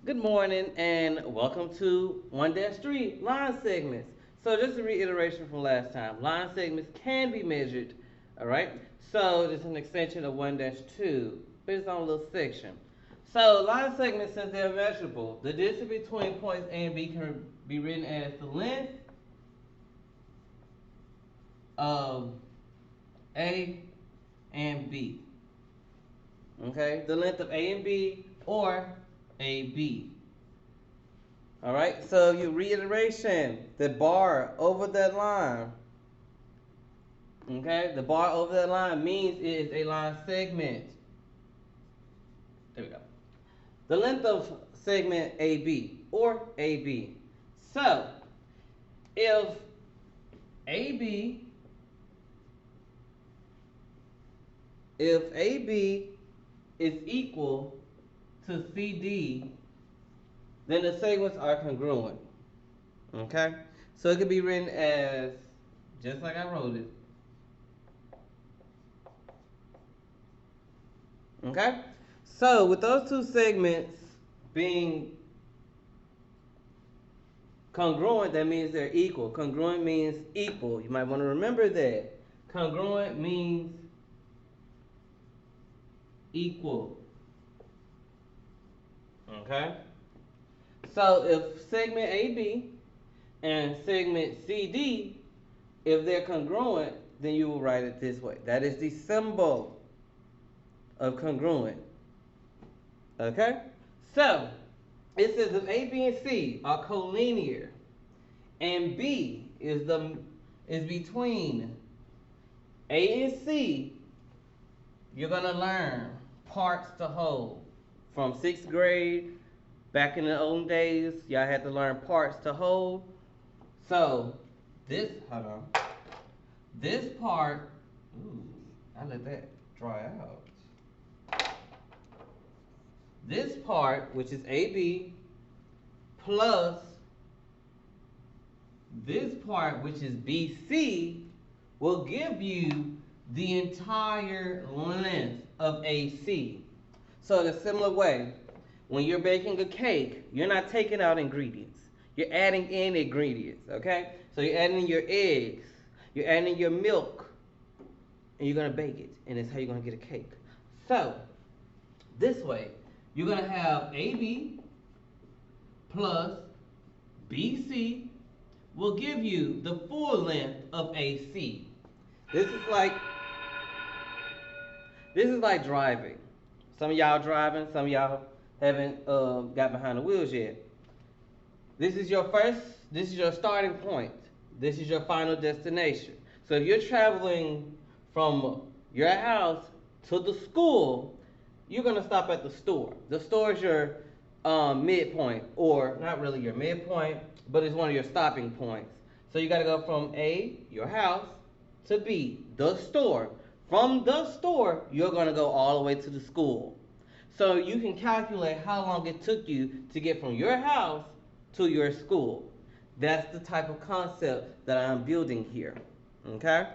Good morning and welcome to 1-3 line segments. So just a reiteration from last time, line segments can be measured, all right? So it's an extension of 1-2 based on a little section. So line segments, since they're measurable, the distance between points A and B can be written as the length of A and B. Okay, the length of A and B or AB. All right, so your reiteration, the bar over that line, okay, the bar over that line means it is a line segment. There we go. The length of segment AB or AB. So, if AB, if AB is equal to CD, then the segments are congruent. Okay? So it could be written as, just like I wrote it. Okay? So with those two segments being congruent, that means they're equal. Congruent means equal. You might want to remember that. Congruent means equal. Okay? So if segment AB and segment CD, if they're congruent, then you will write it this way. That is the symbol of congruent. Okay? So, it says if A, B, and C are collinear, and B is between A and C, you're gonna learn parts to whole. From 6th grade, back in the old days, y'all had to learn parts to whole. So, hold on. This part, ooh, I let that dry out. This part, which is AB, plus this part, which is BC, will give you the entire length of AC. So in a similar way, when you're baking a cake, you're not taking out ingredients. You're adding in ingredients, okay? So you're adding in your eggs, you're adding in your milk, and you're gonna bake it, and that's how you're gonna get a cake. So, this way, you're gonna have AB plus BC will give you the full length of AC. This is like driving. Some of y'all driving, some of y'all haven't got behind the wheels yet. This is your starting point. This is your final destination. So if you're traveling from your house to the school, you're gonna stop at the store. The store is your midpoint, or not really your midpoint, but it's one of your stopping points. So you gotta go from A, your house, to B, the store. From the store, you're gonna go all the way to the school. So you can calculate how long it took you to get from your house to your school. That's the type of concept that I'm building here. Okay?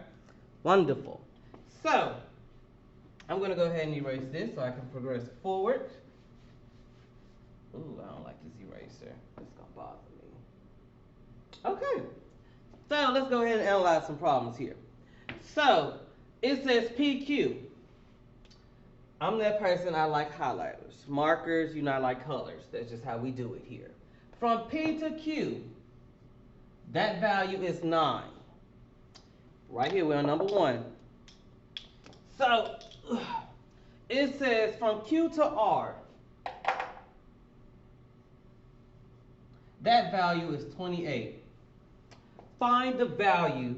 Wonderful. So, I'm going to go ahead and erase this so I can progress forward. Ooh, I don't like this eraser. It's going to bother me. Okay. So, let's go ahead and analyze some problems here. So, it says PQ. I'm that person, I like highlighters. Markers, I like colors. That's just how we do it here. From P to Q, that value is 9. Right here, we're on number 1. So, it says from Q to R, that value is 28. Find the value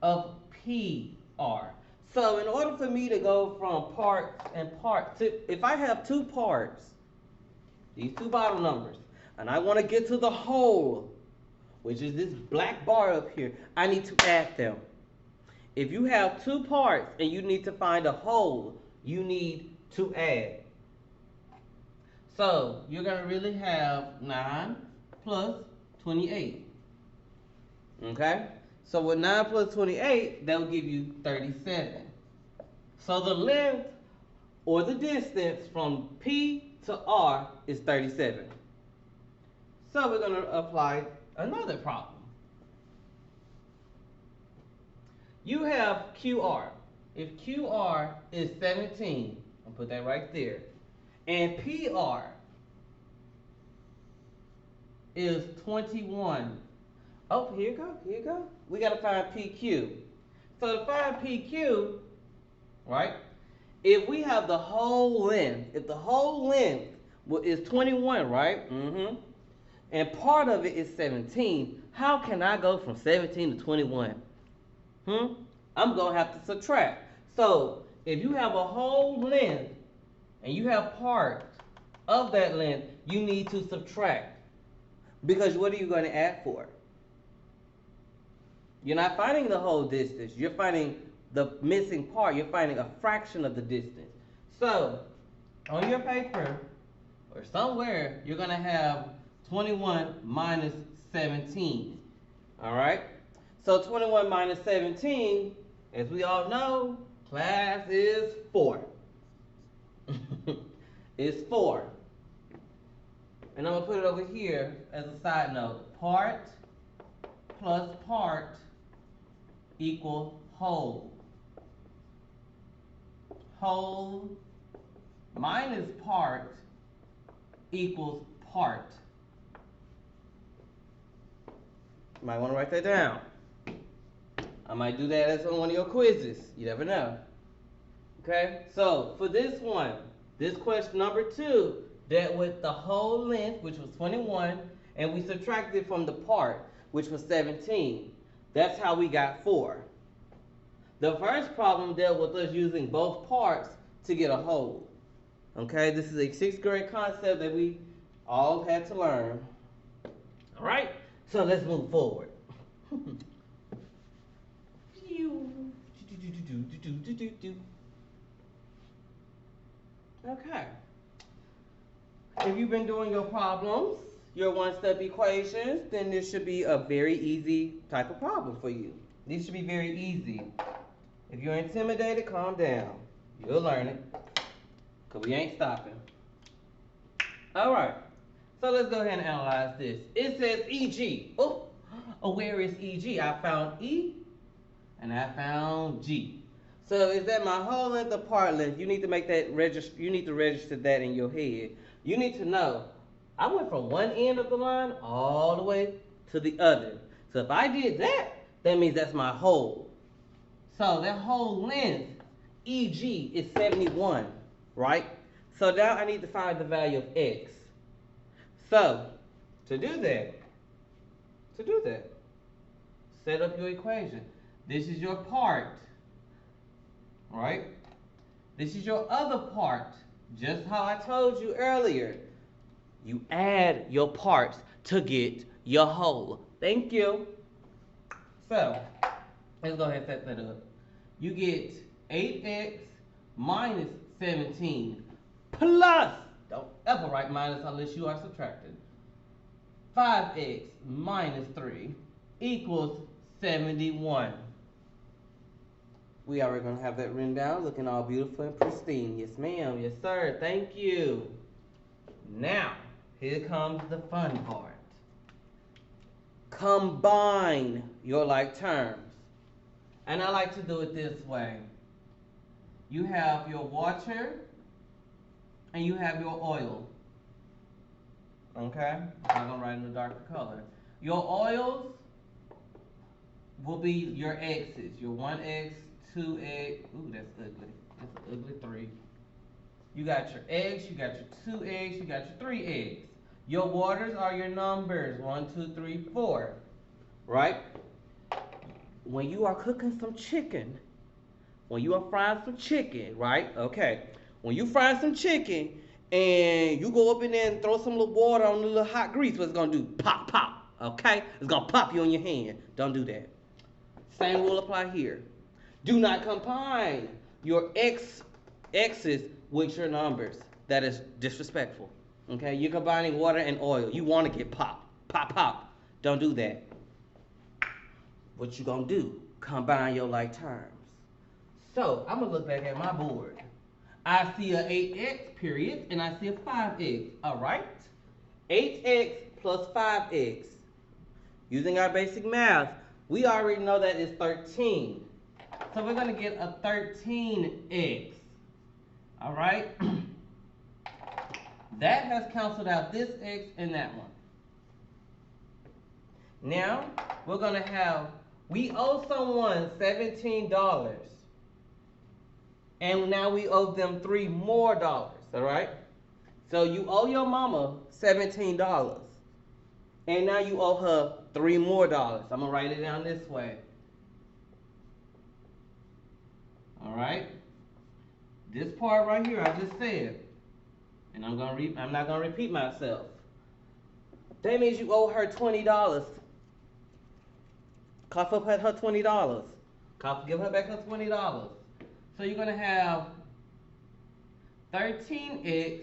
of PR. So in order for me to go from parts and parts, if I have two parts, these two bottom numbers, and I want to get to the whole, which is this black bar up here, I need to add them. If you have two parts and you need to find a whole, you need to add. So you're going to really have 9 plus 28. Okay? So with 9 plus 28, that will give you 37. So the length or the distance from P to R is 37. So we're going to apply another problem. You have QR. If QR is 17, I'll put that right there, and PR is 21. Oh, here you go, here you go. We got to find PQ. So to find PQ, right, if we have the whole length, if the whole length is 21, right, and part of it is 17, how can I go from 17 to 21? I'm going to have to subtract. So if you have a whole length and you have part of that length, you need to subtract. Because what are you going to add for? You're not finding the whole distance. You're finding the missing part. You're finding a fraction of the distance. So on your paper or somewhere, you're going to have 21 minus 17. All right? So 21 minus 17, as we all know, class is 4. It's 4. And I'm going to put it over here as a side note. Part plus part equal whole. Whole minus part equals part. You might want to write that down. I might do that as on one of your quizzes. You never know. Okay? So, for this one, this question number 2 dealt with the whole length, which was 21, and we subtracted from the part, which was 17. That's how we got 4. The first problem dealt with us using both parts to get a whole. Okay? This is a 6th grade concept that we all had to learn. All right? So, let's move forward. Okay. If you've been doing your problems, your one-step equations, then this should be a very easy type of problem for you. These should be very easy. If you're intimidated, calm down. You'll learn it, because we ain't stopping. All right. So let's go ahead and analyze this. It says EG. Oh, where is EG? I found E and I found G. So is that my whole length or part length? You need to make that register. You need to register that in your head. You need to know, I went from one end of the line all the way to the other. So if I did that, that means that's my whole. So that whole length, EG, is 71, right? So now I need to find the value of X. So to do that, set up your equation. This is your part, right? This is your other part. Just how I told you earlier. You add your parts to get your whole. Thank you. So, let's go ahead and set that up. You get 8x minus 17 plus, don't ever write minus unless you are subtracting, 5x minus 3 equals 71. We are going to have that written down, looking all beautiful and pristine. Yes, ma'am. Yes, sir. Thank you. Now, here comes the fun part. Combine your like terms. And I like to do it this way. You have your water and you have your oil. Okay? I'm going to write in a darker color. Your oils will be your X's. Your 1X, 2X. Ooh, that's ugly. That's an ugly 3. You got your eggs, you got your 2 eggs, you got your 3 eggs. Your waters are your numbers, 1, 2, 3, 4. Right? When you are cooking some chicken, when you are frying some chicken, right? Okay. When you fry some chicken and you go up in there and throw some little water on the little hot grease, what's it gonna do? Pop, pop. Okay? It's gonna pop you on your hand. Don't do that. Same will apply here. Do not combine your X's with your numbers. That is disrespectful. Okay? You're combining water and oil. You want to get pop. Pop, pop. Don't do that. What you gonna do? Combine your like terms. So, I'm gonna look back at my board. I see a 8x period, and I see a 5x. All right? 8x plus 5x. Using our basic math, we already know that is 13. So we're going to get a 13x. All right? That has canceled out this x and that one. Now, we're going to have, we owe someone $17. And now we owe them $3 more, all right? So you owe your mama $17. And now you owe her $3 more. I'm going to write it down this way. All right? This part right here, I just said. And I'm not going to repeat myself. That means you owe her $20. Cough up her $20. Give her back her $20. So you're going to have 13x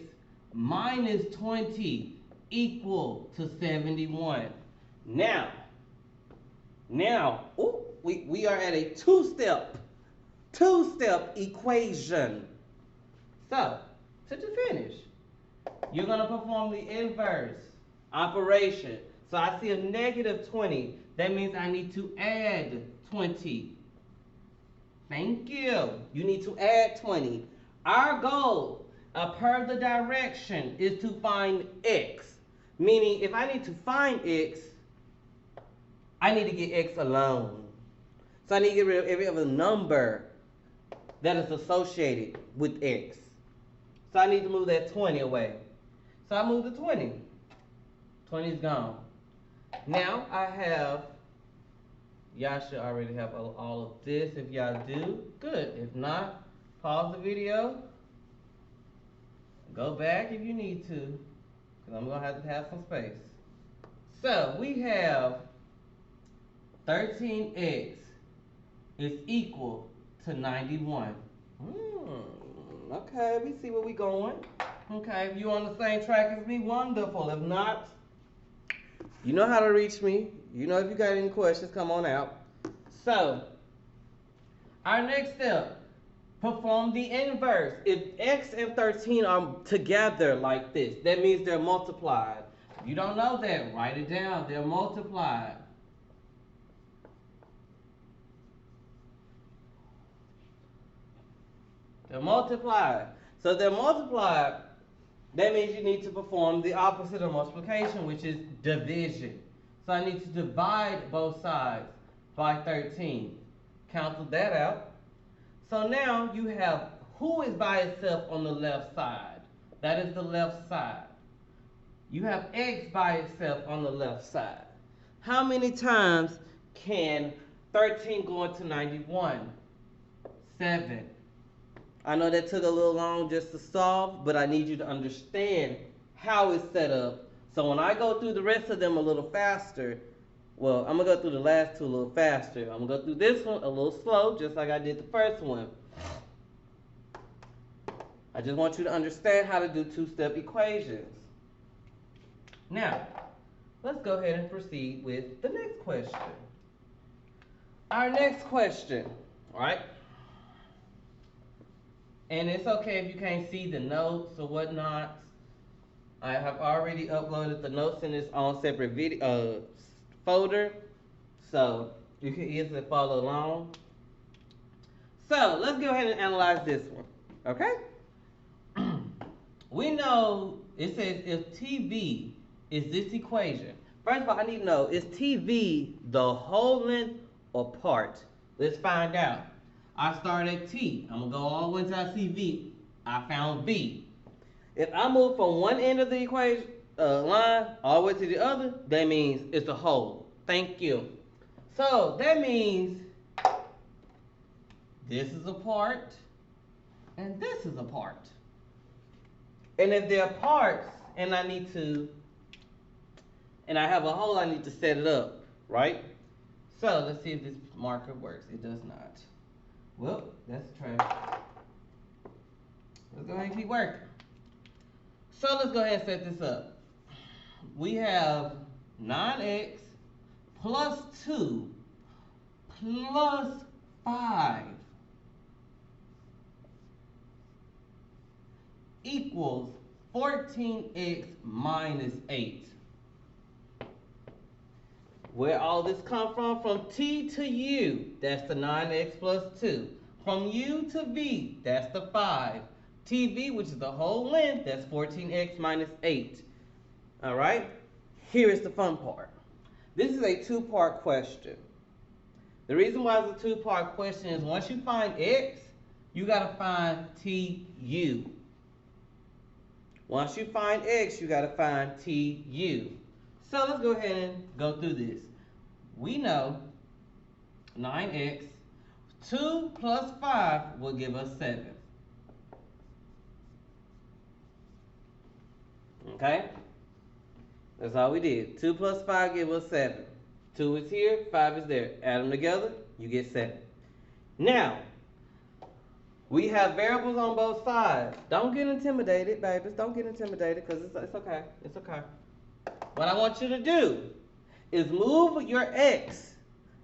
minus 20 equal to 71. Now, ooh, we are at a two-step equation. So, to finish, you're going to perform the inverse operation. So I see a negative 20. That means I need to add 20. Thank you. You need to add 20. Our goal, per the direction, is to find x. Meaning, if I need to find x, I need to get x alone. So I need to get rid of every other number that is associated with x. So I need to move that 20 away. So I move the 20. 20 is gone. Now I have, y'all should already have all of this. If y'all do, good. If not, pause the video. Go back if you need to, because I'm going to have some space. So we have 13x is equal to 91. Okay, we see where we going. Okay, if you on the same track as me, wonderful. If not, you know how to reach me. You know if you got any questions, come on out. So, our next step, perform the inverse. If x and 13 are together like this, that means they're multiplied. If you don't know that, write it down. They're multiplied. They're multiplied. So they're multiplied. That means you need to perform the opposite of multiplication, which is division. So I need to divide both sides by 13. Cancel that out. So now you have who is by itself on the left side. That is the left side. You have x by itself on the left side. How many times can 13 go into 91? 7. I know that took a little long just to solve, but I need you to understand how it's set up. So when I go through the rest of them a little faster, well, I'm going to go through the last two a little faster. I'm going to go through this one a little slow, just like I did the first one. I just want you to understand how to do two-step equations. Now, let's go ahead and proceed with the next question. Our next question, all right? And it's okay if you can't see the notes or whatnot. I have already uploaded the notes in its own separate video folder, so you can easily follow along. So let's go ahead and analyze this one, okay? We know it says if TV is this equation. First of all, I need to know, is TV the whole length or part? Let's find out. I start at T. I'm going to go all the way until I see V. I found V. If I move from one end of the equation line all the way to the other, that means it's a whole. Thank you. So that means this is a part and this is a part. And if they're parts and I have a whole, I need to set it up, right? So let's see if this marker works. It does not. Well, that's trash. Let's go ahead and keep working. So let's go ahead and set this up. We have 9x plus 2 plus 5 equals 14x minus 8. Where all this come from? From t to u, that's the 9x plus 2. From u to v, that's the 5. tv, which is the whole length, that's 14x minus 8. All right? Here is the fun part. This is a two-part question. The reason why it's a two-part question is once you find x, you got to find tu. Once you find x, you got to find tu. So let's go ahead and go through this. We know 9x, 2 plus 5 will give us 7. Okay? That's all we did. 2 plus 5 give us 7. 2 is here, 5 is there. Add them together, you get 7. Now, we have variables on both sides. Don't get intimidated, babies. Don't get intimidated because it's okay. It's okay. What I want you to do is move your x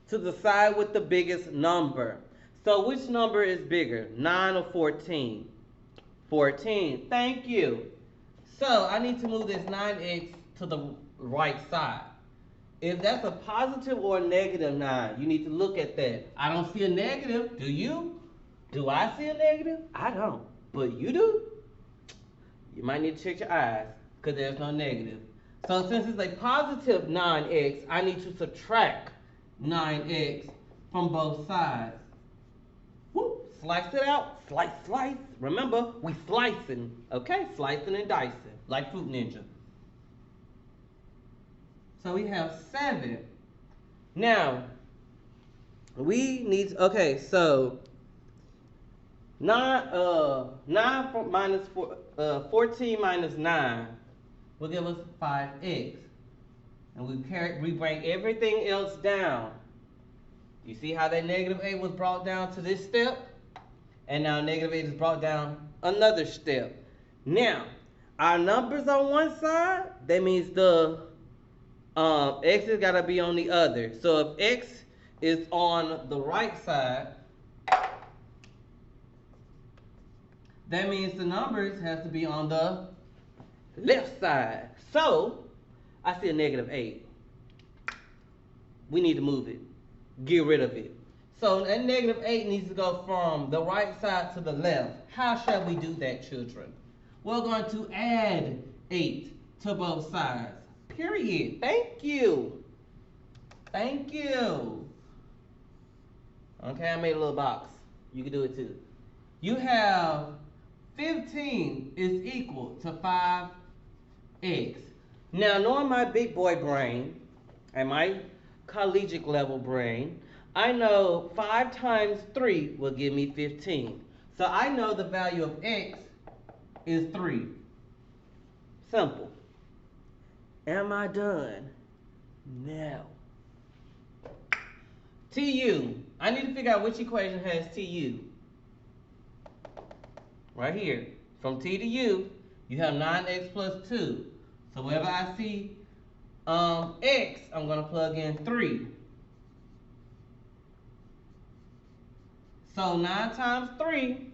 to the side with the biggest number. So which number is bigger, 9 or 14? 14. Thank you. So I need to move this 9x to the right side. If that's a positive or a negative 9, you need to look at that. I don't see a negative. Do you? Do I see a negative? I don't. But you do? You might need to check your eyes because there's no negative. So since it's a positive 9x, I need to subtract 9x from both sides. Whoop, slice it out, slice, slice. Remember, we slicing, okay? Slicing and dicing, like Fruit Ninja. So we have 7. Now, we need, okay, so 14 minus 9 will give us 5x. And we bring everything else down. You see how that negative 8 was brought down to this step? And now negative 8 is brought down another step. Now, our numbers on one side, that means the x has got to be on the other. So if x is on the right side, that means the numbers have to be on the left side. So, I see a negative 8. We need to move it. Get rid of it. So, that negative 8 needs to go from the right side to the left. How shall we do that, children? We're going to add 8 to both sides. Period. Thank you. Thank you. Okay, I made a little box. You can do it too. You have 15 is equal to 5x. Now, knowing my big boy brain and my collegiate level brain, I know 5 times 3 will give me 15. So I know the value of x is 3. Simple. Am I done? No. TU. I need to figure out which equation has TU. Right here. From T to U, you have 9x plus 2. So wherever I see x, I'm going to plug in 3. So 9 times 3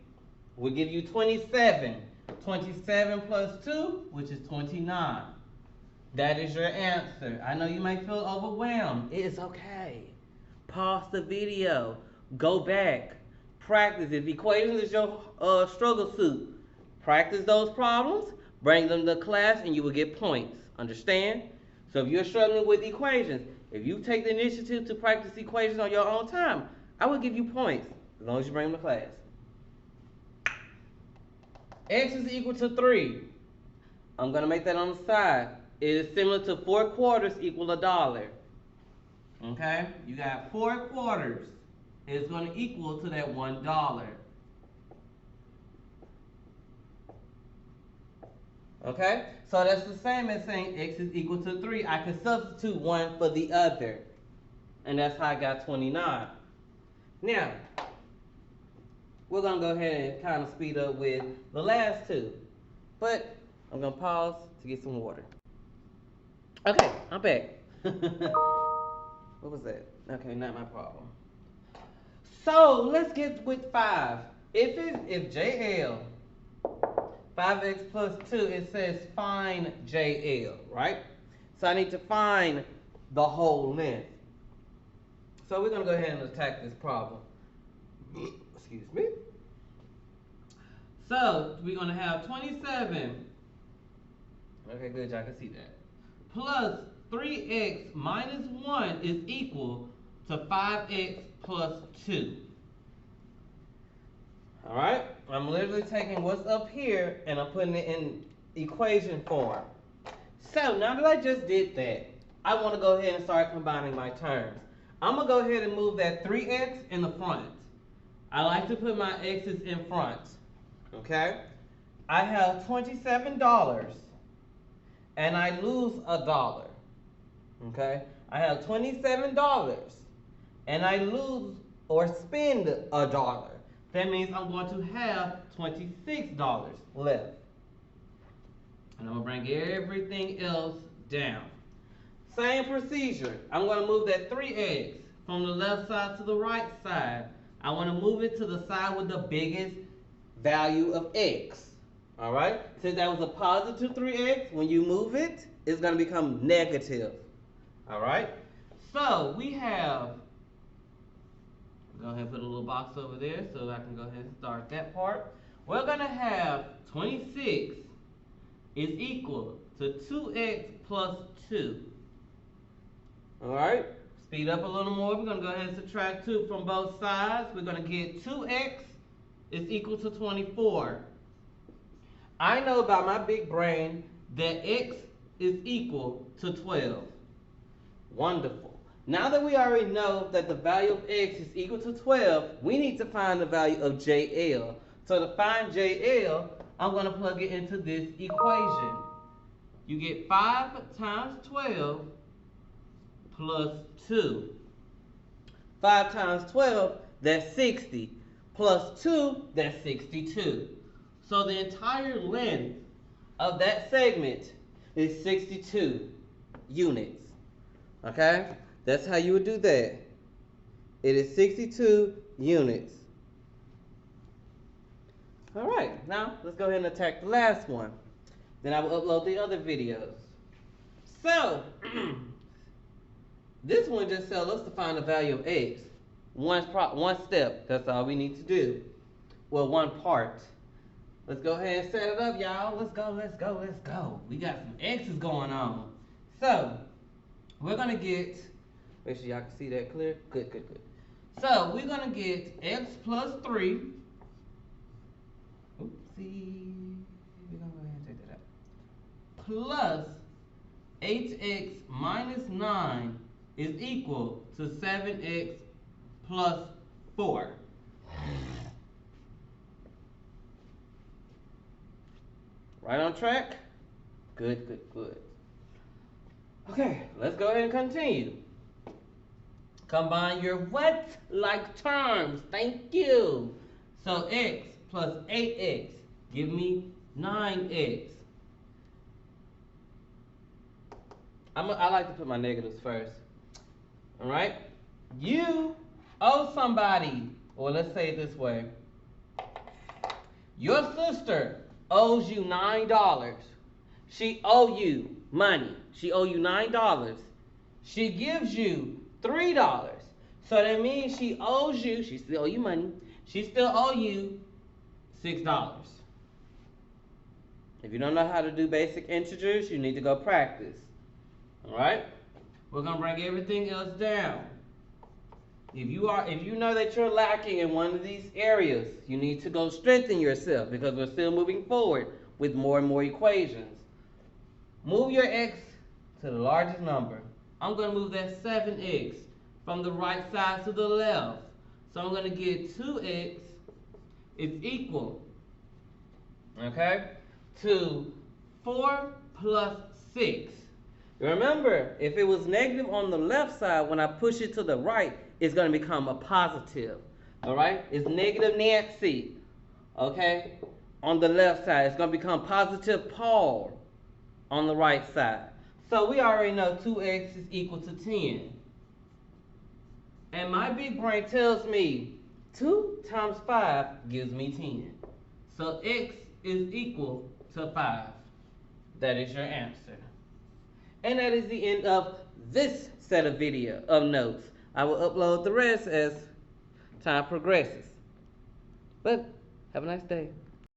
will give you 27. 27 plus 2, which is 29. That is your answer. I know you may feel overwhelmed. It's okay. Pause the video. Go back. Practice. If equations is your struggle suit, practice those problems, bring them to class, and you will get points. Understand? So if you're struggling with equations, if you take the initiative to practice equations on your own time, I will give you points as long as you bring them to class. X is equal to 3. I'm going to make that on the side. It is similar to 4 quarters equal $1. Okay? You got 4 quarters. It's going to equal to that $1. Okay? So that's the same as saying x is equal to 3. I can substitute one for the other. And that's how I got 29. Now, we're going to go ahead and kind of speed up with the last two. But I'm going to pause to get some water. Okay, I'm back. What was that? Okay, not my problem. So let's get with 5. If JL 5x plus 2, it says find JL, right? So I need to find the whole length. So we're going to go ahead and attack this problem. Excuse me. So we're going to have 27. Okay, good, y'all can see that. Plus 3x minus 1 is equal to 5x plus 2. Alright? I'm literally taking what's up here and I'm putting it in equation form. So now that I just did that, I want to go ahead and start combining my terms. I'm going to go ahead and move that 3x in the front. I like to put my x's in front. Okay? I have $27 and I lose $1. Okay? I have $27 and I lose or spend $1. That means I'm going to have $26 left. And I'm going to bring everything else down. Same procedure. I'm going to move that 3x from the left side to the right side. I want to move it to the side with the biggest value of x. Alright? Since that was a positive 3x, when you move it, it's going to become negative. Alright? So we have, go ahead and put a little box over there so I can go ahead and start that part. We're going to have 26 is equal to 2x plus 2. Alright? Speed up a little more. We're going to go ahead and subtract 2 from both sides. We're going to get 2x is equal to 24. I know by my big brain that x is equal to 12. Wonderful. Now that we already know that the value of x is equal to 12, we need to find the value of JL. So to find JL, I'm going to plug it into this equation. You get 5 times 12 plus 2. 5 times 12, that's 60. Plus 2, that's 62. So the entire length of that segment is 62 units. Okay? That's how you would do that. It is 62 units. Alright, now let's go ahead and attack the last one. Then I will upload the other videos. So, this one just tells us to find the value of x. One step, that's all we need to do. Well, one part. Let's go ahead and set it up, y'all. Let's go, let's go, let's go. We got some x's going on. So, we're going to get, make sure y'all can see that clear. Good, good, good. So, we're going to get x plus 3. Oopsie. We're going to go ahead and take that out. Plus 8x minus 9 is equal to 7x plus 4. Right on track? Good, good, good. Okay, let's go ahead and continue. Combine your what-like terms. Thank you. So x plus 8x give me 9x. I like to put my negatives first. All right? You owe somebody, or let's say it this way. Your sister owes you $9. She owe you money. She owe you $9. She gives you $3. So that means she owes you, she still owe you money. She still owe you $6. If you don't know how to do basic integers, you need to go practice. Alright? We're gonna bring everything else down. If you know that you're lacking in one of these areas, you need to go strengthen yourself because we're still moving forward with more and more equations. Move your x to the largest number. I'm going to move that 7x from the right side to the left. So I'm going to get 2x is equal, okay, to 4 plus 6. Remember, if it was negative on the left side, when I push it to the right, it's going to become a positive. All right? It's negative Nancy. Okay? On the left side, it's going to become positive Paul on the right side. So we already know 2x is equal to 10. And my big brain tells me 2 times 5 gives me 10. So x is equal to 5. That is your answer. And that is the end of this set of video of notes. I will upload the rest as time progresses. But have a nice day.